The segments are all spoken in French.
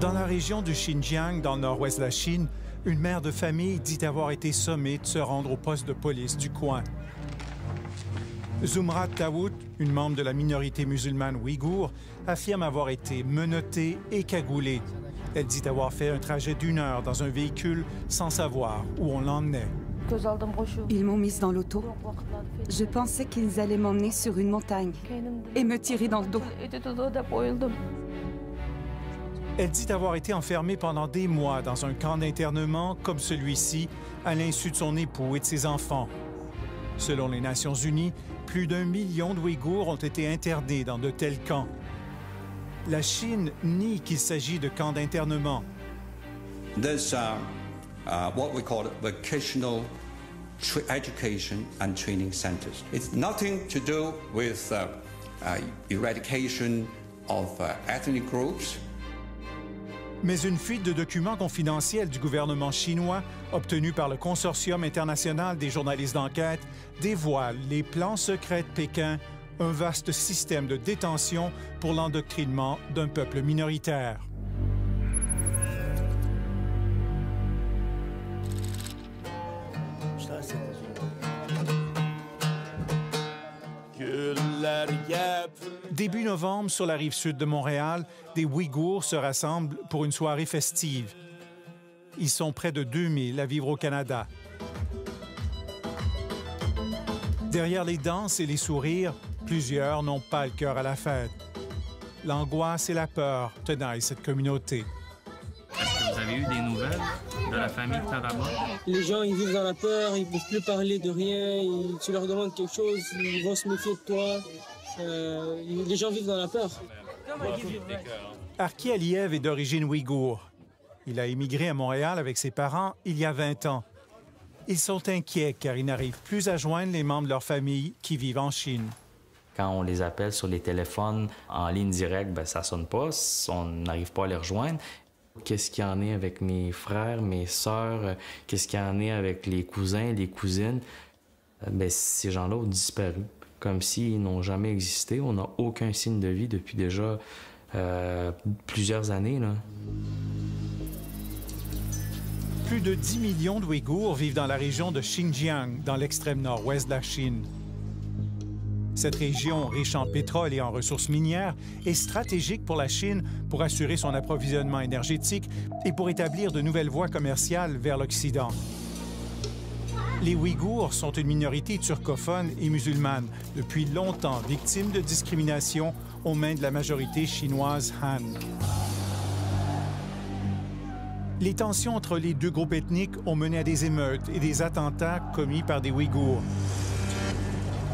Dans la région du Xinjiang, dans le nord-ouest de la Chine, une mère de famille dit avoir été sommée de se rendre au poste de police du coin. Zumrat Dawood, une membre de la minorité musulmane ouïghour, affirme avoir été menottée et cagoulée. Elle dit avoir fait un trajet d'1 heure dans un véhicule sans savoir où on l'emmenait. Ils m'ont mise dans l'auto. Je pensais qu'ils allaient m'emmener sur une montagne et me tirer dans le dos. Elle dit avoir été enfermée pendant des mois dans un camp d'internement comme celui-ci, à l'insu de son époux et de ses enfants. Selon les Nations unies, plus d'1 million d'Ouïghours ont été internés dans de tels camps. La Chine nie qu'il s'agit de camps d'internement. There's what we call vocational education and training centers. It's nothing to do with eradication of ethnic groups. Mais une fuite de documents confidentiels du gouvernement chinois, obtenue par le Consortium international des journalistes d'enquête, dévoile les plans secrets de Pékin, un vaste système de détention pour l'endoctrinement d'un peuple minoritaire. Début novembre, sur la rive sud de Montréal, des Ouïghours se rassemblent pour une soirée festive. Ils sont près de 2000 à vivre au Canada. Derrière les danses et les sourires, plusieurs n'ont pas le cœur à la fête. L'angoisse et la peur tenaillent cette communauté. Est-ce que vous avez eu des nouvelles de la famille Taraba? Les gens, ils vivent dans la peur, ils ne peuvent plus parler de rien. Tu leur demandes quelque chose, ils vont se méfier de toi. Les gens vivent dans la peur. Arki Aliev est d'origine ouïghour. Il a émigré à Montréal avec ses parents il y a 20 ans. Ils sont inquiets car ils n'arrivent plus à joindre les membres de leur famille qui vivent en Chine. Quand on les appelle sur les téléphones en ligne directe, ben, ça ne sonne pas, on n'arrive pas à les rejoindre. Qu'est-ce qu'il y en est avec mes frères, mes sœurs? Qu'est-ce qu'il y en est avec les cousins, les cousines? Ben, ces gens-là ont disparu, comme s'ils n'ont jamais existé. On n'a aucun signe de vie depuis déjà plusieurs années, là. Plus de 10 millions d'Ouïghours vivent dans la région de Xinjiang, dans l'extrême nord-ouest de la Chine. Cette région, riche en pétrole et en ressources minières, est stratégique pour la Chine pour assurer son approvisionnement énergétique et pour établir de nouvelles voies commerciales vers l'Occident. Les Ouïghours sont une minorité turcophone et musulmane, depuis longtemps victime de discrimination aux mains de la majorité chinoise Han. Les tensions entre les deux groupes ethniques ont mené à des émeutes et des attentats commis par des Ouïghours.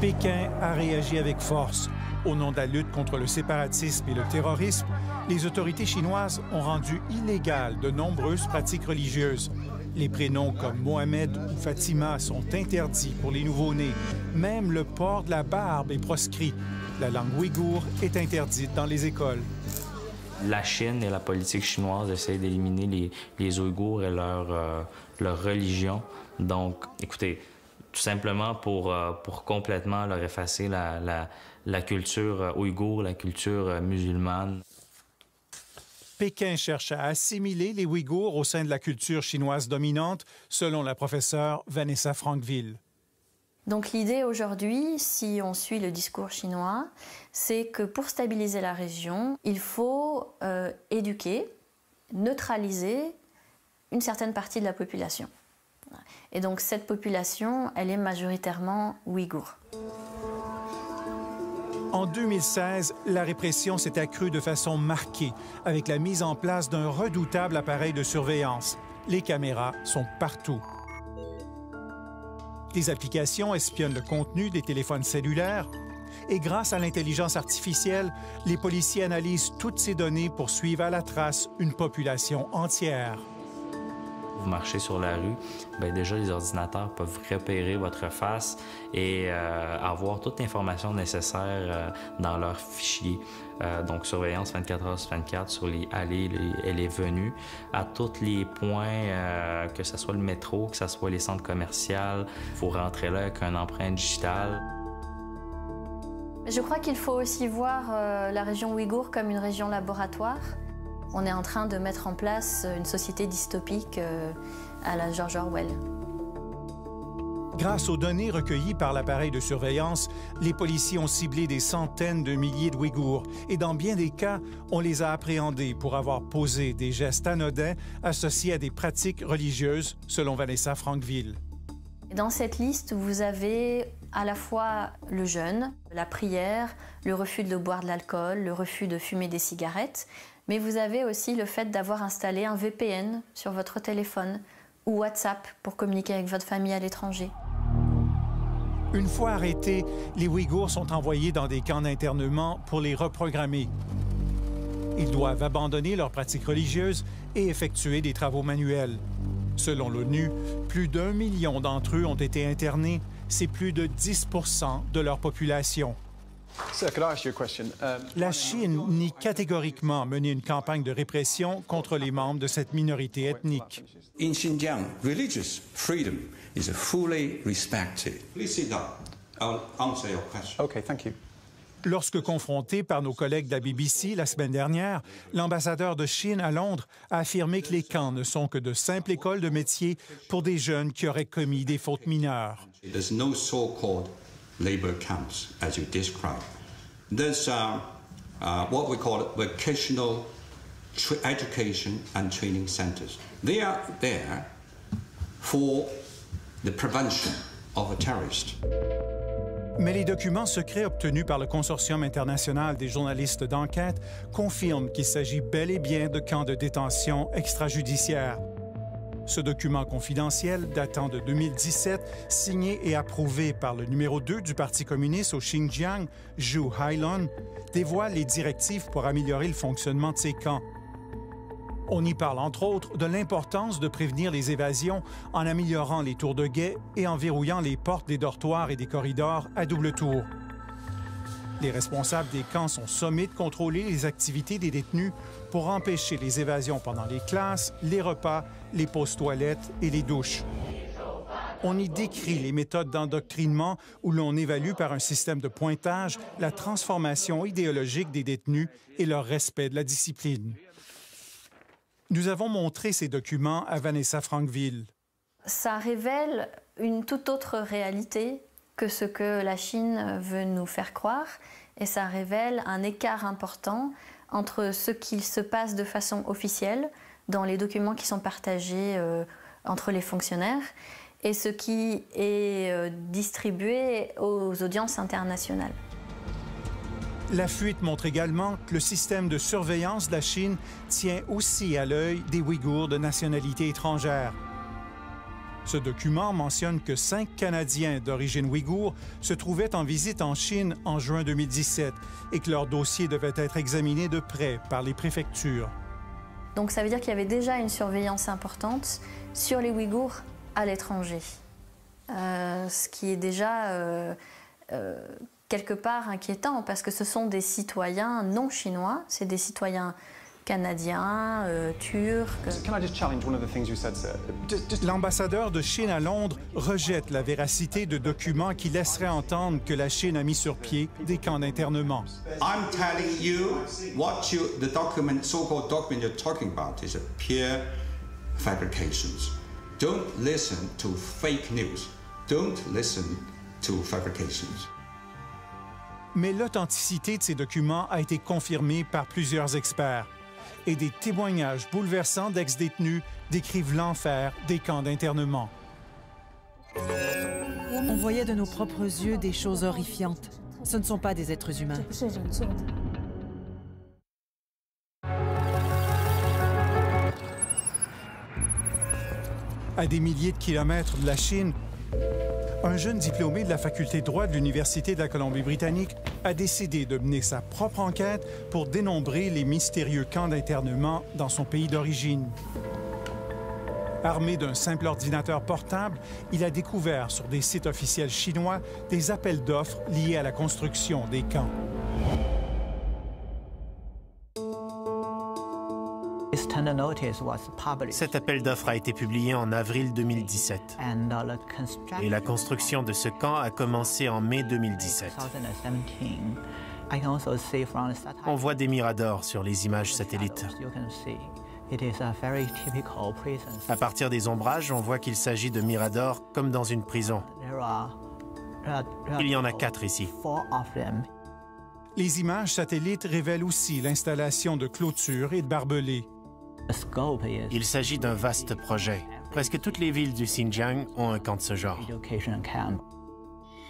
Pékin a réagi avec force. Au nom de la lutte contre le séparatisme et le terrorisme, les autorités chinoises ont rendu illégales de nombreuses pratiques religieuses. Les prénoms comme Mohamed ou Fatima sont interdits pour les nouveau-nés. Même le port de la barbe est proscrit. La langue ouïghour est interdite dans les écoles. La Chine et la politique chinoise essayent d'éliminer les Ouïghours et leur religion. Donc, écoutez, tout simplement pour complètement leur effacer la culture ouïghour, la culture musulmane. Pékin cherche à assimiler les Ouïghours au sein de la culture chinoise dominante, selon la professeure Vanessa Frankville. Donc l'idée aujourd'hui, si on suit le discours chinois, c'est que pour stabiliser la région, il faut éduquer, neutraliser une certaine partie de la population. Et donc cette population, elle est majoritairement ouïghour. En 2016, la répression s'est accrue de façon marquée avec la mise en place d'un redoutable appareil de surveillance. Les caméras sont partout. Des applications espionnent le contenu des téléphones cellulaires et grâce à l'intelligence artificielle, les policiers analysent toutes ces données pour suivre à la trace une population entière. Vous marchez sur la rue, bien déjà les ordinateurs peuvent repérer votre face et avoir toute l'information nécessaire dans leur fichier. Donc surveillance 24 heures sur 24 sur les allées et les venues, à tous les points, que ce soit le métro, que ce soit les centres commerciaux. Il faut rentrer là avec une empreinte digitale. Je crois qu'il faut aussi voir la région ouïghour comme une région laboratoire. On est en train de mettre en place une société dystopique à la George Orwell. Grâce aux données recueillies par l'appareil de surveillance, les policiers ont ciblé des centaines de milliers de Ouïghours et dans bien des cas, on les a appréhendés pour avoir posé des gestes anodins associés à des pratiques religieuses, selon Vanessa Frankville. Dans cette liste, vous avez à la fois le jeûne, la prière, le refus de boire de l'alcool, le refus de fumer des cigarettes, mais vous avez aussi le fait d'avoir installé un VPN sur votre téléphone ou WhatsApp pour communiquer avec votre famille à l'étranger. Une fois arrêtés, les Ouïghours sont envoyés dans des camps d'internement pour les reprogrammer. Ils doivent abandonner leurs pratiques religieuses et effectuer des travaux manuels. Selon l'ONU, plus d'1 million d'entre eux ont été internés. C'est plus de 10% de leur population. La Chine nie catégoriquement mener une campagne de répression contre les membres de cette minorité ethnique. In Xinjiang, religious freedom is fully respected. Please sit down. I'll answer your question. Okay, thank you. Lorsque confronté par nos collègues de la BBC la semaine dernière, l'ambassadeur de Chine à Londres a affirmé que les camps ne sont que de simples écoles de métier pour des jeunes qui auraient commis des fautes mineures. There's no so-called labor camps, as you described. There's what we call vocational education and training centers. They are there for the prevention of a terrorist. Mais les documents secrets obtenus par le Consortium international des journalistes d'enquête confirment qu'il s'agit bel et bien de camps de détention extrajudiciaires. Ce document confidentiel, datant de 2017, signé et approuvé par le numéro 2 du Parti communiste au Xinjiang, Zhu Hailun, dévoile les directives pour améliorer le fonctionnement de ces camps. On y parle, entre autres, de l'importance de prévenir les évasions en améliorant les tours de guet et en verrouillant les portes des dortoirs et des corridors à double tour. Les responsables des camps sont sommés de contrôler les activités des détenus pour empêcher les évasions pendant les classes, les repas, les pauses toilettes et les douches. On y décrit les méthodes d'endoctrinement où l'on évalue par un système de pointage la transformation idéologique des détenus et leur respect de la discipline. Nous avons montré ces documents à Vanessa Frankville. Ça révèle une toute autre réalité que ce que la Chine veut nous faire croire, et ça révèle un écart important entre ce qui se passe de façon officielle dans les documents qui sont partagés entre les fonctionnaires et ce qui est distribué aux audiences internationales. La fuite montre également que le système de surveillance de la Chine tient aussi à l'œil des Ouïghours de nationalité étrangère. Ce document mentionne que 5 Canadiens d'origine ouïghour se trouvaient en visite en Chine en juin 2017 et que leur dossier devait être examiné de près par les préfectures. Donc ça veut dire qu'il y avait déjà une surveillance importante sur les Ouïghours à l'étranger, ce qui est déjà quelque part inquiétant parce que ce sont des citoyens non chinois, c'est des citoyens canadiens, turcs. L'ambassadeur de Chine à Londres rejette la véracité de documents qui laisseraient entendre que la Chine a mis sur pied des camps d'internement. I'm telling you what the document, so-called document you're talking about is a pure fabrications. Don't listen to fake news. Don't listen to fabrications. Mais l'authenticité de ces documents a été confirmée par plusieurs experts. Et des témoignages bouleversants d'ex-détenus décrivent l'enfer des camps d'internement. On voyait de nos propres yeux des choses horrifiantes. Ce ne sont pas des êtres humains. À des milliers de kilomètres de la Chine, un jeune diplômé de la faculté de droit de l'Université de la Colombie-Britannique a décidé de mener sa propre enquête pour dénombrer les mystérieux camps d'internement dans son pays d'origine. Armé d'un simple ordinateur portable, il a découvert sur des sites officiels chinois des appels d'offres liés à la construction des camps. Cet appel d'offres a été publié en avril 2017 et la construction de ce camp a commencé en mai 2017. On voit des miradors sur les images satellites. À partir des ombrages, on voit qu'il s'agit de miradors comme dans une prison. Il y en a 4 ici. Les images satellites révèlent aussi l'installation de clôtures et de barbelés. Il s'agit d'un vaste projet. Presque toutes les villes du Xinjiang ont un camp de ce genre.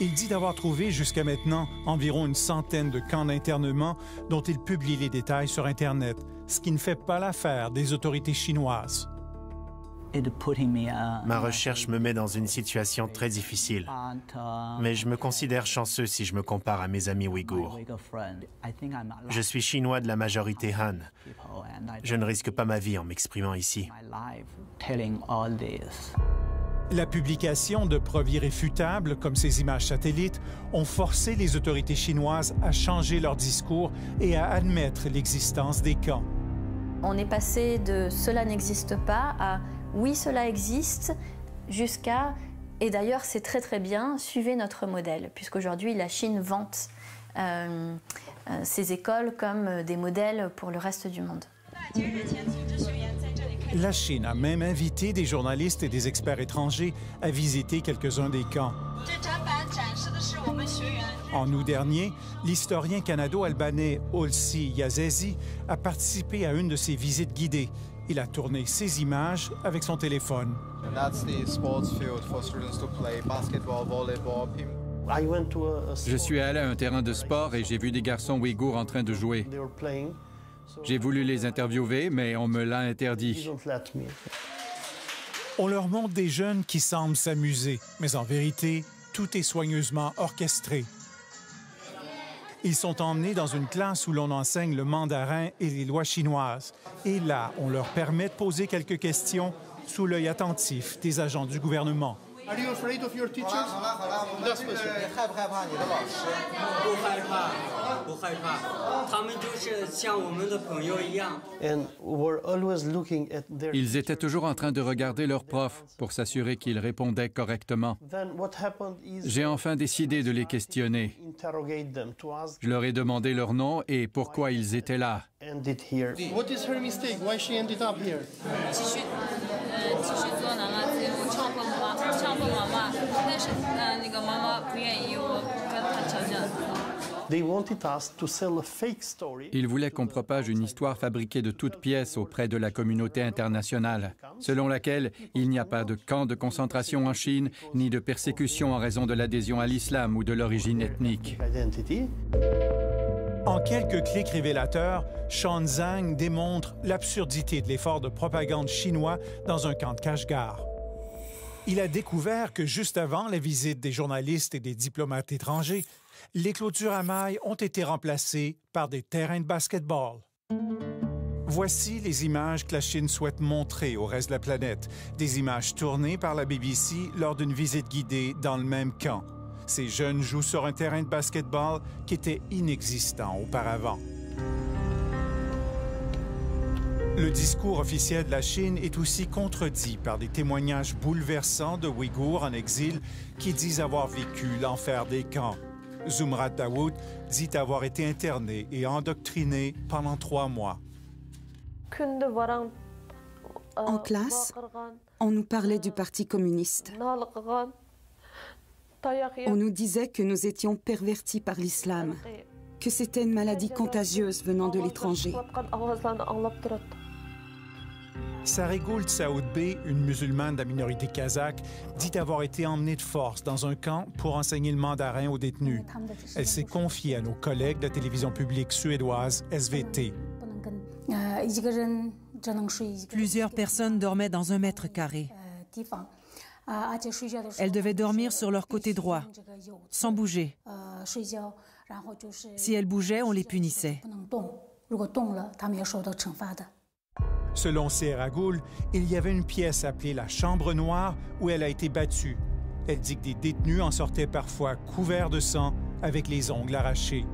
Il dit d'avoir trouvé jusqu'à maintenant environ une centaine de camps d'internement dont il publie les détails sur Internet, ce qui ne fait pas l'affaire des autorités chinoises. Ma recherche me met dans une situation très difficile, mais je me considère chanceux si je me compare à mes amis ouïghours. Je suis chinois de la majorité Han. Je ne risque pas ma vie en m'exprimant ici. La publication de preuves irréfutables, comme ces images satellites, ont forcé les autorités chinoises à changer leur discours et à admettre l'existence des camps. On est passé de « cela n'existe pas » à « oui, cela existe » jusqu'à « et d'ailleurs, c'est très très bien, suivez notre modèle », puisqu'aujourd'hui, la Chine vante ces écoles comme des modèles pour le reste du monde. La Chine a même invité des journalistes et des experts étrangers à visiter quelques-uns des camps. En août dernier, l'historien canado-albanais Olsi Yazezi a participé à une de ces visites guidées. Il a tourné ses images avec son téléphone. Je suis allé à un terrain de sport et j'ai vu des garçons ouïghours en train de jouer. J'ai voulu les interviewer, mais on me l'a interdit. On leur montre des jeunes qui semblent s'amuser, mais en vérité, tout est soigneusement orchestré. Ils sont emmenés dans une classe où l'on enseigne le mandarin et les lois chinoises. Et là, on leur permet de poser quelques questions sous l'œil attentif des agents du gouvernement. Are you afraid of your teachers? Ils étaient toujours en train de regarder leurs profs pour s'assurer qu'ils répondaient correctement. J'ai enfin décidé de les questionner. Je leur ai demandé leur nom et pourquoi ils étaient là. What is her mistake? Why she ended up here? Ils voulaient qu'on propage une histoire fabriquée de toutes pièces auprès de la communauté internationale, selon laquelle il n'y a pas de camp de concentration en Chine, ni de persécution en raison de l'adhésion à l'islam ou de l'origine ethnique. En quelques clics révélateurs, Sean Zhang démontre l'absurdité de l'effort de propagande chinois dans un camp de Kashgar. Il a découvert que juste avant la visite des journalistes et des diplomates étrangers, les clôtures à mailles ont été remplacées par des terrains de basket-ball. Voici les images que la Chine souhaite montrer au reste de la planète, des images tournées par la BBC lors d'une visite guidée dans le même camp. Ces jeunes jouent sur un terrain de basket-ball qui était inexistant auparavant. Le discours officiel de la Chine est aussi contredit par des témoignages bouleversants de Ouïghours en exil qui disent avoir vécu l'enfer des camps. Zumrat Dawood dit avoir été interné et endoctriné pendant 3 mois. En classe, on nous parlait du Parti communiste. On nous disait que nous étions pervertis par l'islam, que c'était une maladie contagieuse venant de l'étranger. Saregoul Tsaoudbé, une musulmane de la minorité kazakh, dit avoir été emmenée de force dans un camp pour enseigner le mandarin aux détenus. Elle s'est confiée à nos collègues de la télévision publique suédoise SVT. Plusieurs personnes dormaient dans 1 mètre carré. Elles devaient dormir sur leur côté droit, sans bouger. Si elles bougeaient, on les punissait. Selon Saregoul, il y avait une pièce appelée la Chambre noire où elle a été battue. Elle dit que des détenus en sortaient parfois couverts de sang, avec les ongles arrachés.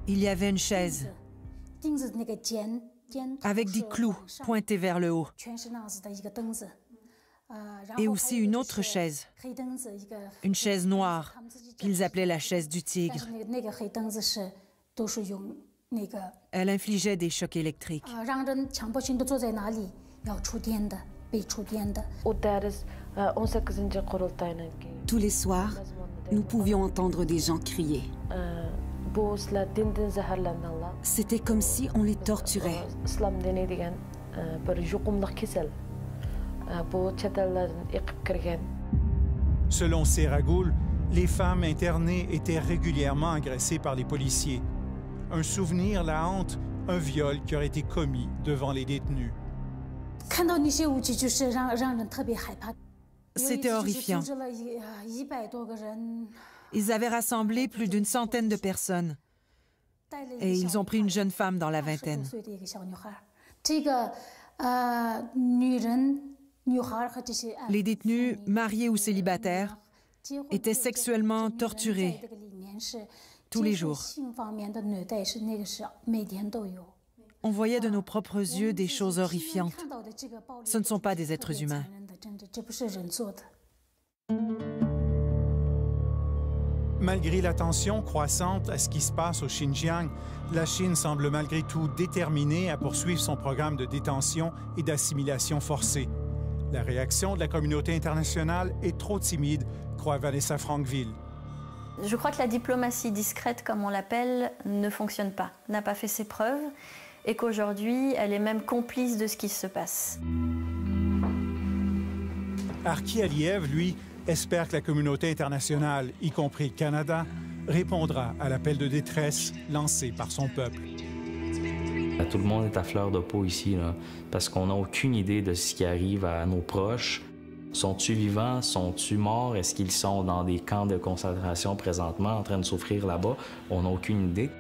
Il y avait une chaise avec des clous pointés vers le haut. Et aussi une autre chaise. Une chaise noire, qu'ils appelaient la chaise du tigre. Elle infligeait des chocs électriques. Tous les soirs, nous pouvions entendre des gens crier. C'était comme si on les torturait. Selon Seragoul, les femmes internées étaient régulièrement agressées par les policiers. Un souvenir la hante, un viol qui aurait été commis devant les détenus. C'était horrifiant. Ils avaient rassemblé plus d'une centaine de personnes. Et ils ont pris une jeune femme dans la vingtaine. Les détenus, mariés ou célibataires, étaient sexuellement torturés tous les jours. On voyait de nos propres yeux des choses horrifiantes. Ce ne sont pas des êtres humains. Malgré l'attention croissante à ce qui se passe au Xinjiang, la Chine semble malgré tout déterminée à poursuivre son programme de détention et d'assimilation forcée. La réaction de la communauté internationale est trop timide, croit Vanessa Frankville. Je crois que la diplomatie discrète, comme on l'appelle, ne fonctionne pas, n'a pas fait ses preuves, et qu'aujourd'hui, elle est même complice de ce qui se passe. Arki Aliev, lui, espère que la communauté internationale, y compris le Canada, répondra à l'appel de détresse lancé par son peuple. Tout le monde est à fleur de peau ici, là, parce qu'on n'a aucune idée de ce qui arrive à nos proches. Sont-ils vivants? Sont-ils morts? Est-ce qu'ils sont dans des camps de concentration présentement en train de souffrir là-bas? On n'a aucune idée.